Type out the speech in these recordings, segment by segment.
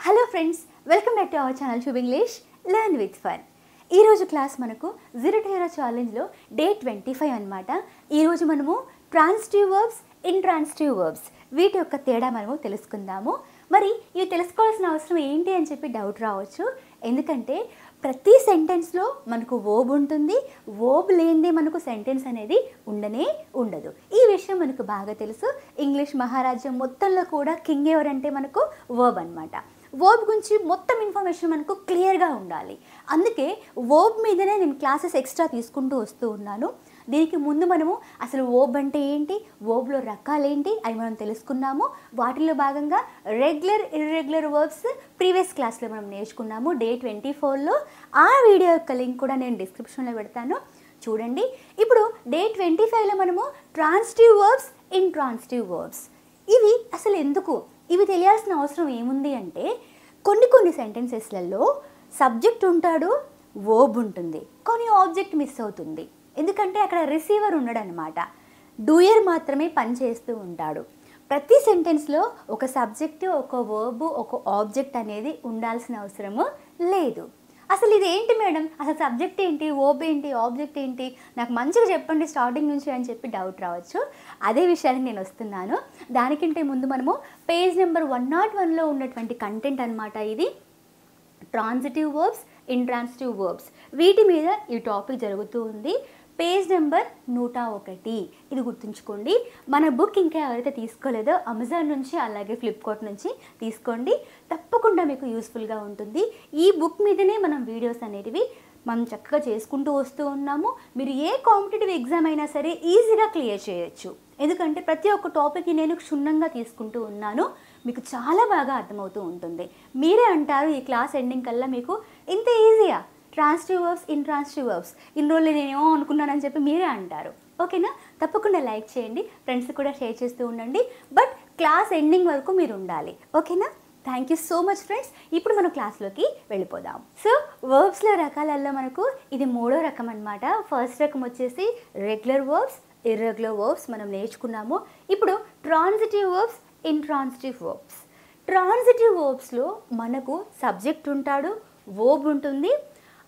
Hello friends, welcome back to our channel tube English learn with fun. ఈరోజు class మనకు zero to hero ఛాలెంజ్లో day 25 అనమాట. ఈరోజు మనము transitive verbs, intransitive verbs వీటి యొక్క తేడా మనము తెలుసుకుందాము. మరి ఇవి తెలుసుకోవాల్సిన అవసరం ఏంటి అని చెప్పి డౌట్ రావచ్చు. ఎందుకంటే ప్రతి సెంటెన్స్లో మనకు వర్బ్ ఉంటుంది, వర్బ్ లేనిదే మనకు సెంటెన్స్ అనేది ఉండనే ఉండదు. ఈ విషయం మనకు బాగా తెలుసు. ఇంగ్లీష్ మహారాజ్యం మొత్తంలో కూడా కింగ్ ఎవరంటే మనకు వర్బ్ అనమాట. వర్బ్ గురించి మొత్తం ఇన్ఫర్మేషన్ మనకు క్లియర్గా ఉండాలి. అందుకే వర్బ్ మీదనే నేను క్లాసెస్ ఎక్స్ట్రా తీసుకుంటూ వస్తూ ఉన్నాను. దీనికి ముందు మనము అసలు వర్బ్ అంటే ఏంటి, వర్బ్లో రకాలేంటి అని మనం తెలుసుకున్నాము. వాటిలో భాగంగా రెగ్యులర్, ఇర్రెగ్యులర్ వర్బ్స్ ప్రీవియస్ క్లాస్లో మనం నేర్చుకున్నాము డే 24లో. ఆ వీడియో యొక్క లింక్ కూడా నేను డిస్క్రిప్షన్లో పెడతాను, చూడండి. ఇప్పుడు డే 25లో మనము ట్రాన్సిటివ్ వర్బ్స్, ఇంట్రాన్సిటివ్ వర్బ్స్ ఇవి అసలు ఎందుకు, ఇవి తెలియాల్సిన అవసరం ఏముంది అంటే కొన్ని సెంటెన్సెస్లలో సబ్జెక్ట్ ఉంటాడు, వర్బ్ ఉంటుంది, కానీ ఆబ్జెక్ట్ మిస్ అవుతుంది. ఎందుకంటే అక్కడ రిసీవర్ ఉండడు అనమాట. డూయర్ మాత్రమే పని చేస్తూ ఉంటాడు. ప్రతి సెంటెన్స్లో ఒక సబ్జెక్టు, ఒక వర్బ్, ఒక ఆబ్జెక్ట్ అనేది ఉండాల్సిన అవసరము లేదు. అసలు ఇది ఏంటి మేడం, అసలు సబ్జెక్ట్ ఏంటి, వర్బ్ ఏంటి, ఆబ్జెక్ట్ ఏంటి, నాకు మంచిగా చెప్పండి స్టార్టింగ్ నుంచి అని చెప్పి డౌట్ రావచ్చు. అదే విషయానికి నేను వస్తున్నాను. దానికంటే ముందు మనము పేజ్ నెంబర్ 101లో ఉన్నటువంటి కంటెంట్ అనమాట ఇది. ట్రాన్సిటివ్ వర్బ్స్, ఇంట్రాన్సిటివ్ వర్బ్స్ వీటి మీద ఈ టాపిక్ జరుగుతూ ఉంది. పేజ్ నెంబర్ 101 ఇది గుర్తుంచుకోండి. మన బుక్ ఇంకా ఎవరైతే తీసుకోలేదో అమెజాన్ నుంచి అలాగే ఫ్లిప్కార్ట్ నుంచి తీసుకోండి, తప్పకుండా మీకు యూస్ఫుల్గా ఉంటుంది. ఈ బుక్ మీదనే మనం వీడియోస్ అనేటివి మనం చక్కగా చేసుకుంటూ వస్తూ ఉన్నాము. మీరు ఏ కాంపిటేటివ్ ఎగ్జామ్ అయినా సరే ఈజీగా క్లియర్ చేయొచ్చు. ఎందుకంటే ప్రతి ఒక్క టాపిక్ని నేను క్షుణ్ణంగా తీసుకుంటూ ఉన్నాను, మీకు చాలా బాగా అర్థమవుతూ ఉంటుంది. మీరే అంటారు ఈ క్లాస్ ఎండింగ్ కల్లా మీకు ఇంత ఈజీయా ట్రాన్సిటివ్ వర్బ్స్, ఇంట్రాన్సిటివ్ వర్బ్స్, ఇన్ని రోజులు నేనేమో అనుకున్నానని చెప్పి మీరే అంటారు. ఓకేనా? తప్పకుండా లైక్ చేయండి, ఫ్రెండ్స్ కూడా షేర్ చేస్తూ ఉండండి. బట్ క్లాస్ ఎండింగ్ వరకు మీరు ఉండాలి. ఓకేనా? Thank you so much friends. ఇప్పుడు మనం క్లాస్లోకి వెళ్ళిపోదాం. సో వర్బ్స్లో రకాలల్లో మనకు ఇది 3వ రకం అనమాట. ఫస్ట్ రకం వచ్చేసి రెగ్యులర్ వర్బ్స్, ఇర్రెగ్యులర్ వర్బ్స్ మనం నేర్చుకున్నాము. ఇప్పుడు transitive verbs, intransitive verbs. Transitive వర్బ్స్లో మనకు సబ్జెక్ట్ ఉంటాడు, వర్బ్ ఉంటుంది.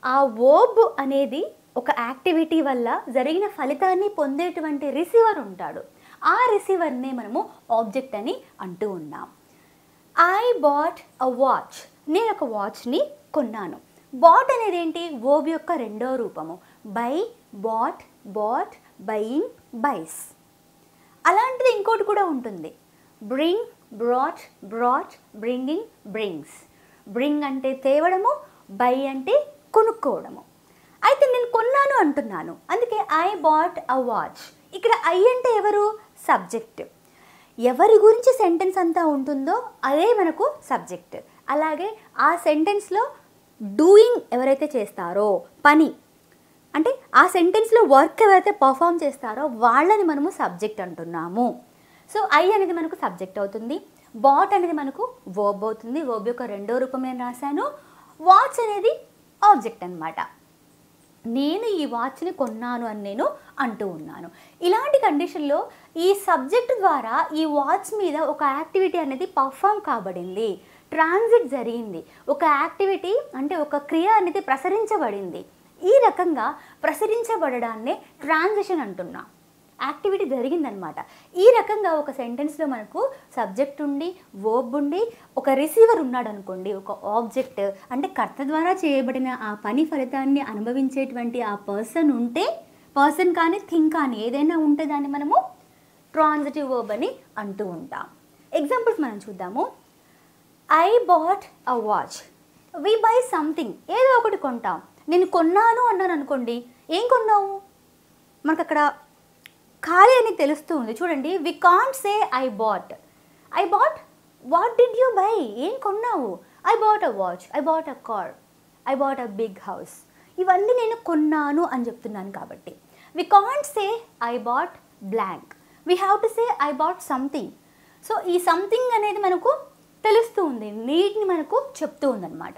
ఆ వర్బ్ అనేది ఒక యాక్టివిటీ వల్ల జరిగిన ఫలితాన్ని పొందేటువంటి రిసీవర్ ఉంటాడు. ఆ రిసీవర్నే మనము ఆబ్జెక్ట్ అని అంటూ ఉన్నాం. ఐ బాట్ అ వాచ్, నేను ఒక వాచ్ని కొన్నాను. బాట్ అనేది ఏంటి, వర్బ్ యొక్క రెండో రూపము. Buy, bought, bought, buying, buys. అలాంటిది ఇంకోటి కూడా ఉంటుంది. Bring, brought, brought, bringing, brings. Bring అంటే తేవడము, బై అంటే కొనుక్కోవడము. అయితే నేను కొన్నాను అంటున్నాను, అందుకే ఐ బాట్ అ వాచ్. ఇక్కడ ఐ అంటే ఎవరు, సబ్జెక్ట్. ఎవరి గురించి సెంటెన్స్ అంతా ఉంటుందో అదే మనకు సబ్జెక్ట్. అలాగే ఆ సెంటెన్స్లో డూయింగ్ ఎవరైతే చేస్తారో, పని అంటే ఆ సెంటెన్స్లో వర్క్ ఎవరైతే పర్ఫామ్ చేస్తారో వాళ్ళని మనము సబ్జెక్ట్ అంటున్నాము. సో ఐ అనేది మనకు సబ్జెక్ట్ అవుతుంది, బాట్ అనేది మనకు వర్బ్ అవుతుంది. వర్బ్ యొక్క రెండో రూపం నేను రాశాను. వాచ్ అనేది ఆబ్జెక్ట్ అనమాట. నేను ఈ వాచ్ని కొన్నాను అని నేను అంటూ ఉన్నాను. ఇలాంటి కండిషన్లో ఈ సబ్జెక్ట్ ద్వారా ఈ వాచ్ మీద ఒక యాక్టివిటీ అనేది పర్ఫామ్ కాబడింది, ట్రాన్సిట్ జరిగింది. ఒక యాక్టివిటీ అంటే ఒక క్రియ అనేది ప్రసరించబడింది. ఈ రకంగా ప్రసరించబడడాన్నే ట్రాన్సిషన్ అంటున్నాం. యాక్టివిటీ జరిగిందనమాట. ఈ రకంగా ఒక సెంటెన్స్లో మనకు సబ్జెక్ట్ ఉండి, వర్బ్ ఉండి, ఒక రిసీవర్ ఉన్నాడు అనుకోండి, ఒక ఆబ్జెక్ట్ అంటే కర్త ద్వారా చేయబడిన ఆ పని ఫలితాన్ని అనుభవించేటువంటి ఆ పర్సన్ ఉంటే, పర్సన్ కానీ థింగ్ కానీ ఏదైనా ఉంటే దాన్ని మనము ట్రాన్సిటివ్ వర్బ్ అని అంటూ ఉంటాం. ఎగ్జాంపుల్స్ మనం చూద్దాము. I bought a watch. We buy something, ఏదో ఒకటి కొంటాం. నేను కొన్నాను అన్నాను అనుకోండి, ఏం కొన్నావు, మనకు అక్కడ ఖాళీ అని తెలుస్తూ ఉంది. చూడండి, we can't say I bought. I bought, what did you buy, ఏం కొన్నావు. I bought a watch, I bought a car, I bought a big house. ఇవన్నీ నేను కొన్నాను అని చెప్తున్నాను కాబట్టి we can't say I bought blank. We have to say I bought something. So ఈ something అనేది మనకు తెలుస్తూ ఉంది, నీడ్ని మనకు చెప్తూ ఉందన్నమాట.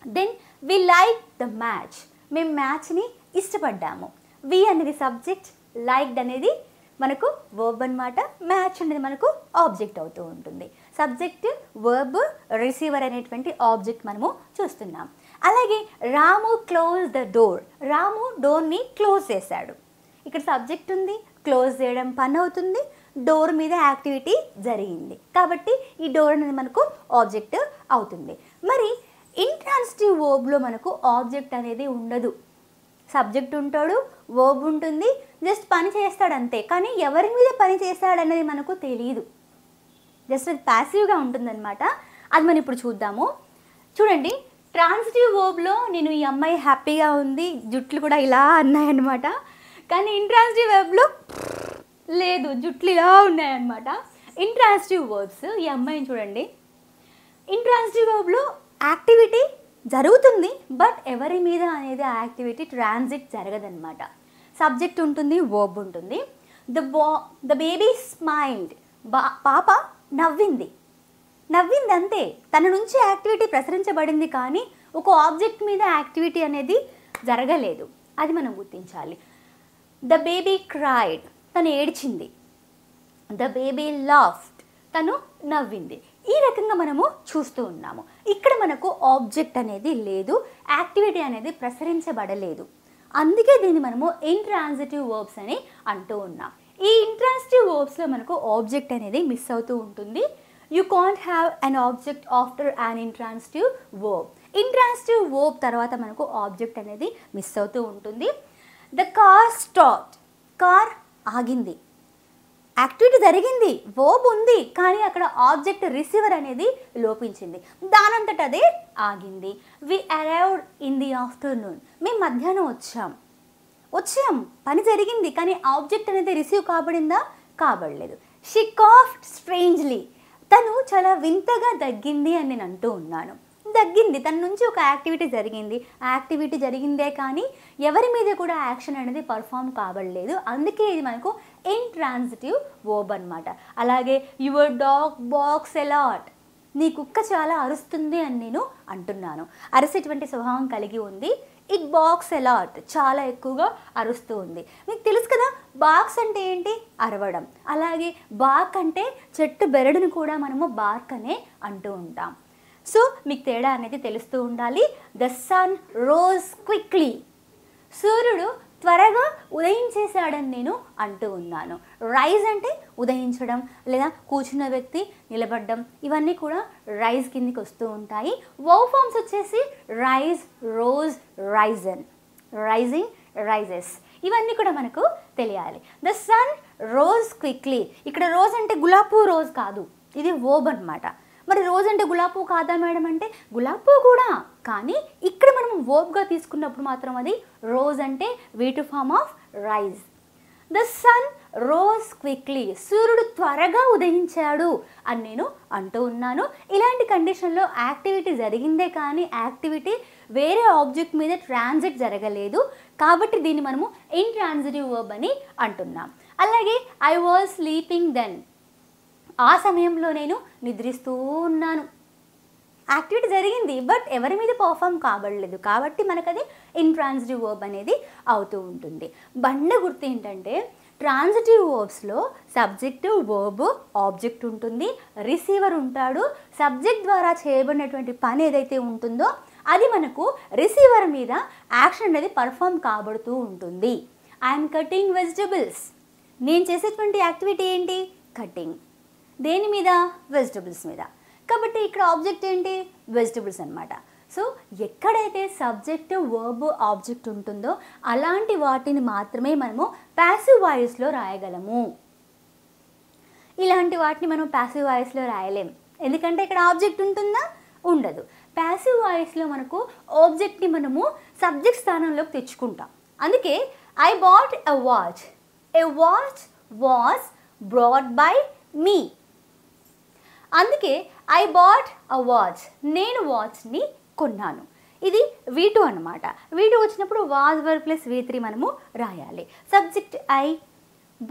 Then we like the match, మేము మ్యాచ్ని ఇష్టపడ్డాము. వి అనేది సబ్జెక్ట్, లైక్డ్ అనేది మనకు వర్బ్ అనమాట, మ్యాచ్ అనేది మనకు ఆబ్జెక్ట్ అవుతూ ఉంటుంది. సబ్జెక్ట్, వర్బ్, రిసీవర్ అనేటువంటి ఆబ్జెక్ట్ మనము చూస్తున్నాం. అలాగే Ramu close the door. Ramu డోర్ని క్లోజ్ చేశాడు. ఇక్కడ సబ్జెక్ట్ ఉంది, క్లోజ్ చేయడం పని అవుతుంది, డోర్ మీద యాక్టివిటీ జరిగింది కాబట్టి ఈ డోర్ అనేది మనకు ఆబ్జెక్ట్ అవుతుంది. మరి ఇంట్రాన్సిటివ్ వర్బ్లో మనకు ఆబ్జెక్ట్ అనేది ఉండదు. సబ్జెక్ట్ ఉంటాడు, వర్బ్ ఉంటుంది, జస్ట్ పని చేస్తాడు అంతే. కానీ ఎవరి మీద పని చేస్తాడనేది మనకు తెలియదు, జస్ట్ అది ప్యాసివ్గా ఉంటుందన్నమాట. అది మనం ఇప్పుడు చూద్దాము. చూడండి, ట్రాన్సిటివ్ వర్బ్లో నేను ఈ అమ్మాయి హ్యాపీగా ఉంది, జుట్లు కూడా ఇలా అన్నాయన్నమాట. కానీ ఇంట్రాన్సిటివ్ వర్బ్లో లేదు, జుట్లు ఇలా ఉన్నాయన్నమాట. ఇంట్రాన్సిటివ్ వర్బ్స్, ఈ అమ్మాయిని చూడండి, ఇంట్రాన్సిటివ్ వర్బ్లో యాక్టివిటీ జరుగుతుంది, బట్ ఎవరి మీద అనేది ఆ యాక్టివిటీ ట్రాన్సిట్ జరగదన్నమాట. సబ్జెక్ట్ ఉంటుంది, వర్బ్ ఉంటుంది. The baby smiled. పాప నవ్వింది అంతే. తన నుంచి యాక్టివిటీ ప్రసరించబడింది కానీ ఒక ఆబ్జెక్ట్ మీద యాక్టివిటీ అనేది జరగలేదు, అది మనం గుర్తించాలి. The baby cried. తను ఏడ్చింది. The baby laughed. తను నవ్వింది. ఈ రకంగా మనము చూస్తూ ఉన్నాము. ఇక్కడ మనకు ఆబ్జెక్ట్ అనేది లేదు, యాక్టివిటీ అనేది ప్రసరించబడలేదు. అందుకే దీన్ని మనము ఇంట్రాన్సిటివ్ వర్బ్స్ అని అంటూ ఉన్నాం. ఈ ఇంట్రాన్సిటివ్ వర్బ్స్లో మనకు ఆబ్జెక్ట్ అనేది మిస్ అవుతూ ఉంటుంది. You can't have an object after an intransitive verb. Intransitive verb తర్వాత మనకు ఆబ్జెక్ట్ అనేది మిస్ అవుతూ ఉంటుంది. The car stopped. కార్ ఆగింది, యాక్టివిటీ జరిగింది, వర్బ్ ఉంది, కానీ అక్కడ ఆబ్జెక్ట్ రిసీవర్ అనేది లోపించింది, దానంతట అదే ఆగింది. We arrived in the afternoon. మేము మధ్యాహ్నం వచ్చాం, పని జరిగింది, కానీ ఆబ్జెక్ట్ అనేది రిసీవ్ కాబడిందా? కాబడలేదు. She coughed strangely. తను చాలా వింతగా దగ్గింది అని నేను అంటూ ఉన్నాను. దగ్గింది, తన నుంచి ఒక యాక్టివిటీ జరిగింది, ఆ యాక్టివిటీ జరిగిందే కానీ ఎవరి మీద కూడా యాక్షన్ అనేది పర్ఫామ్ కాబడలేదు. అందుకే ఇది మనకు ఇంట్రాన్సిటివ్ వర్బ్ అనమాట. అలాగే your dog box a lot. నీ కుక్క చాలా అరుస్తుంది అని నేను అంటున్నాను. అరిసేటువంటి స్వభావం కలిగి ఉంది. It box a lot. చాలా ఎక్కువగా అరుస్తూ ఉంది. మీకు తెలుసు కదా, బాక్స్ అంటే ఏంటి? అరవడం. అలాగే బాక్ అంటే చెట్టు బెరడును కూడా మనము బార్క్ అనే అంటూ ఉంటాం. సో మీకు తేడా అనేది తెలుస్తూ ఉండాలి. The sun rose quickly. సూర్యుడు త్వరగా ఉదయించేశాడని నేను అంటూ ఉన్నాను. రైజ్ అంటే ఉదయించడం, లేదా కూర్చున్న వ్యక్తి నిలబడడం, ఇవన్నీ కూడా రైజ్ కిందికి వస్తూ ఉంటాయి. వర్బ్ ఫార్మ్స్ వచ్చేసి rise, rose, risen, rising, rises, ఇవన్నీ కూడా మనకు తెలియాలి. The sun rose quickly. ఇక్కడ రోజ్ అంటే గులాబీ రోజ్ కాదు, ఇది వర్బ్ అనమాట. మరి రోజ్ అంటే గులాబీ కాదా మేడం అంటే గులాబీ కూడా, కానీ ఇక్కడ మనం వర్బ్గా తీసుకున్నప్పుడు మాత్రం అది రోజ్ అంటే V2 form of rise. The sun rose quickly. సూర్యుడు త్వరగా ఉదయించాడు అని నేను అంటూ ఉన్నాను. ఇలాంటి కండిషన్లో యాక్టివిటీ జరిగిందే కానీ యాక్టివిటీ వేరే ఆబ్జెక్ట్ మీద ట్రాన్సిట్ జరగలేదు, కాబట్టి దీన్ని మనము ఇంట్రాన్సిటివ్ వర్బ్ అని అంటున్నాం. అలాగే ఐ వాజ్ స్లీపింగ్ దెన్. ఆ సమయంలో నేను నిద్రిస్తూ ఉన్నాను. యాక్టివిటీ జరిగింది, బట్ ఎవరి మీద పర్ఫామ్ కాబడలేదు, కాబట్టి మనకు అది ఇంట్రాన్సిటివ్ వర్బ్ అనేది అవుతూ ఉంటుంది. బండ గుర్తు ఏంటంటే ట్రాన్సిటివ్ వర్బ్స్లో సబ్జెక్టు, వర్బ్, ఆబ్జెక్ట్ ఉంటుంది, రిసీవర్ ఉంటాడు. సబ్జెక్ట్ ద్వారా చేయబడినటువంటి పని ఏదైతే ఉంటుందో అది మనకు రిసీవర్ మీద యాక్షన్ అనేది పర్ఫామ్ కాబడుతూ ఉంటుంది. I'm cutting vegetables. నేను చేసేటువంటి యాక్టివిటీ ఏంటి? కటింగ్. దేని మీద? వెజిటబుల్స్ మీద. కాబట్టి ఇక్కడ ఆబ్జెక్ట్ ఏంటి? వెజిటబుల్స్ అనమాట. సో ఎక్కడైతే సబ్జెక్ట్, వర్బ్, ఆబ్జెక్ట్ ఉంటుందో అలాంటి వాటిని మాత్రమే మనము ప్యాసివ్ వాయిస్లో రాయగలము. ఇలాంటి వాటిని మనం ప్యాసివ్ వాయిస్లో రాయలేం, ఎందుకంటే ఇక్కడ ఆబ్జెక్ట్ ఉంటుందా? ఉండదు. ప్యాసివ్ వాయిస్లో మనకు ఆబ్జెక్ట్ని మనము సబ్జెక్ట్ స్థానంలోకి తెచ్చుకుంటాం. అందుకే I bought a watch. A watch was brought by me. అందుకే ఐ బాట్ అ వాచ్. నేను వాచ్ని కొన్నాను. ఇది V2 అనమాట. V2 వచ్చినప్పుడు వాజ్ వర్బ్ ప్లస్ V3 మనము రాయాలి. Subject I,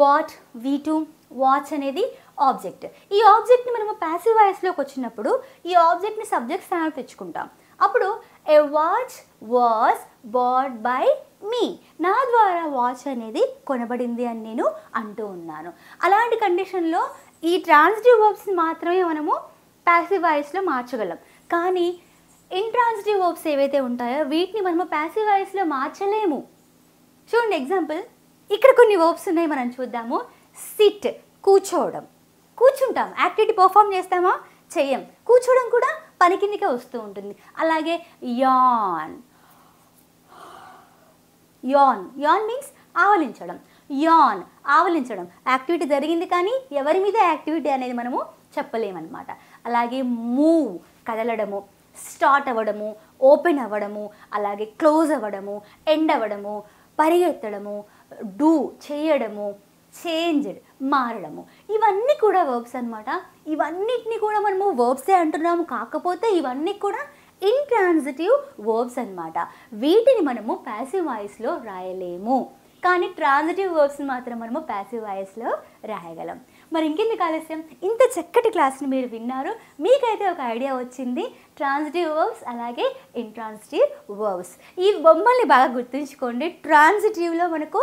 bought V2, watch అనేది ఆబ్జెక్ట్. ఈ ఆబ్జెక్ట్ని మనము ప్యాసివ్ వాయిస్లోకి వచ్చినప్పుడు ఈ ఆబ్జెక్ట్ని సబ్జెక్ట్ స్థానానికి తెచ్చుకుంటాం. అప్పుడు a watch was bought by me. నా ద్వారా వాచ్ అనేది కొనబడింది అని నేను అంటూ ఉన్నాను. అలాంటి కండిషన్లో ఈ ట్రాన్సిటివ్ వర్బ్స్ని మాత్రమే మనము ప్యాసివ్ వాయిస్లో మార్చగలం. కానీ ఇంట్రాన్సిటివ్ వర్బ్స్ ఏవైతే ఉంటాయో వీటిని మనము ప్యాసివ్ వాయిస్లో మార్చలేము. చూడండి ఎగ్జాంపుల్, ఇక్కడ కొన్ని వర్బ్స్ ఉన్నాయి, మనం చూద్దాము. సిట్ కూర్చోవడం, కూర్చుంటాం. యాక్టివిటీ పర్ఫామ్ చేస్తామా? చెయ్యం. కూర్చోవడం కూడా పని కిందకే వస్తూ ఉంటుంది. అలాగే యాన్, యాన్, యాన్ మీన్స్ ఆవలించడం. యాన్ ఆవలించడం యాక్టివిటీ జరిగింది, కానీ ఎవరి మీద యాక్టివిటీ అనేది మనము చెప్పలేమన్నమాట. అలాగే మూవ్ కదలడము, స్టార్ట్ అవ్వడము, ఓపెన్ అవ్వడము, అలాగే క్లోజ్ అవ్వడము, ఎండ్ అవ్వడము, పరిగెత్తడము, డూ చేయడము, చేంజ్డ్ మారడము, ఇవన్నీ కూడా వర్బ్స్ అనమాట. ఇవన్నిటిని కూడా మనము వర్బ్సే అంటున్నాము, కాకపోతే ఇవన్నీ కూడా ఇంట్రాన్సిటివ్ వర్బ్స్ అనమాట. వీటిని మనము ప్యాసివ్ వాయిస్లో రాయలేము, కానీ ట్రాన్సిటివ్ వర్బ్స్ని మాత్రం మనము ప్యాసివ్ వాయిస్లో రాయగలం. మరి ఇంకెందుకు ఆలస్యం, ఇంత చక్కటి క్లాస్ని మీరు విన్నారు, మీకైతే ఒక ఐడియా వచ్చింది ట్రాన్సిటివ్ వర్బ్స్ అలాగే ఇంట్రాన్సిటివ్ వర్బ్స్. ఈ బొమ్మల్ని బాగా గుర్తుంచుకోండి. ట్రాన్సిటివ్లో మనకు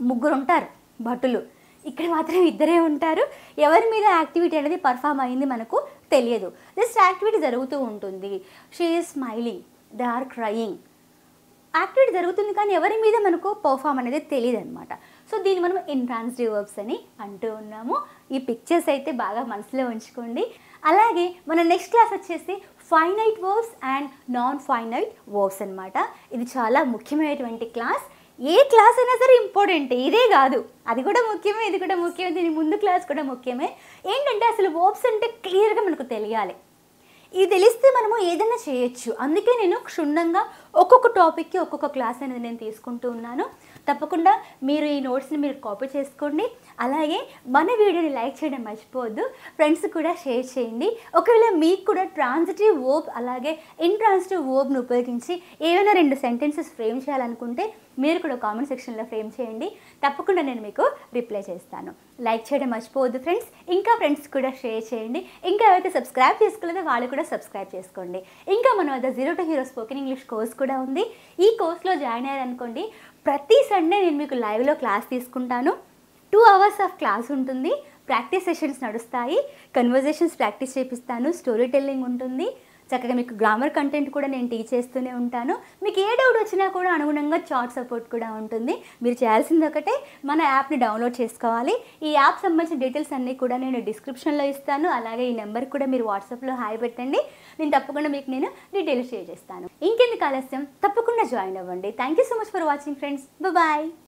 3 ఉంటారు భటులు, ఇక్కడ మాత్రం 2 ఉంటారు. ఎవరి మీద యాక్టివిటీ అనేది పర్ఫామ్ అయింది మనకు తెలియదు, జస్ట్ యాక్టివిటీ జరుగుతూ ఉంటుంది. She is smiling, they are crying, activity జరుగుతుంది కానీ ఎవరి మీద మనకు పర్ఫామ్ అనేది తెలియదు అనమాట. సో దీన్ని మనం ఇంట్రాన్సిటివ్ వర్బ్స్ అని అంటూ ఉన్నాము. ఈ పిక్చర్స్ అయితే బాగా మనసులో ఉంచుకోండి. అలాగే మన నెక్స్ట్ క్లాస్ వచ్చేసి finite verbs and non finite verbs అనమాట. ఇది చాలా ముఖ్యమైనటువంటి క్లాస్. ఏ క్లాస్ అయినా సరే ఇంపార్టెంట్, ఇదే కాదు, అది కూడా ముఖ్యమే, ఇది కూడా ముఖ్యమే, దీని ముందు క్లాస్ కూడా ముఖ్యమే. ఏంటంటే అసలు వర్బ్స్ అంటే క్లియర్గా మనకు తెలియాలి. ఇది తెలిస్తే మనము ఏదైనా చేయొచ్చు. అందుకే నేను క్షుణ్ణంగా ఒక్కొక్క టాపిక్కి ఒక్కొక్క క్లాస్ అనేది నేను తీసుకుంటూ ఉన్నాను. తప్పకుండా మీరు ఈ నోట్స్ని మీరు కాపీ చేసుకోండి. అలాగే మన వీడియోని లైక్ చేయడం మర్చిపోవద్దు, ఫ్రెండ్స్ కూడా షేర్ చేయండి. ఒకవేళ మీకు కూడా ట్రాన్సిటివ్ వర్బ్ అలాగే ఇంట్రాన్సిటివ్ వర్బ్ను ఉపయోగించి ఏమైనా 2 సెంటెన్సెస్ ఫ్రేమ్ చేయాలనుకుంటే మీరు కూడా కామెంట్ సెక్షన్లో ఫ్రేమ్ చేయండి, తప్పకుండా నేను మీకు రిప్లై చేస్తాను. లైక్ చేయడం మర్చిపోవద్దు ఫ్రెండ్స్, ఇంకా ఫ్రెండ్స్ కూడా షేర్ చేయండి. ఇంకా ఎవరైతే సబ్స్క్రైబ్ చేసుకోలేదో వాళ్ళు కూడా సబ్స్క్రైబ్ చేసుకోండి. ఇంకా మన వద్ద 0 to Hero spoken English course కూడా ఉంది. ఈ కోర్స్లో జాయిన్ అయ్యారనుకోండి, ప్రతి సండే నేను మీకు లైవ్లో క్లాస్ తీసుకుంటాను. 2 hours ఆఫ్ క్లాస్ ఉంటుంది, ప్రాక్టీస్ సెషన్స్ నడుస్తాయి, కన్వర్జేషన్స్ ప్రాక్టీస్ చేపిస్తాను, స్టోరీ టెల్లింగ్ ఉంటుంది, చక్కగా మీకు గ్రామర్ కంటెంట్ కూడా నేను టీచ్ చేస్తూనే ఉంటాను. మీకు ఏ డౌట్ వచ్చినా కూడా అనుగుణంగా చాట్ సపోర్ట్ కూడా ఉంటుంది. మీరు చేయాల్సింది ఒకటే, మన యాప్ని డౌన్లోడ్ చేసుకోవాలి. ఈ యాప్ సంబంధించిన డీటెయిల్స్ అన్నీ కూడా నేను డిస్క్రిప్షన్లో ఇస్తాను. అలాగే ఈ నెంబర్ కూడా మీరు వాట్సాప్లో హాయ్ పెట్టండి, నేను తప్పకుండా మీకు నేను డీటెయిల్స్ షేర్ చేస్తాను. ఇంకెందుకు ఆలస్యం, తప్పకుండా జాయిన్ అవ్వండి. Thank you so much for watching friends, bye.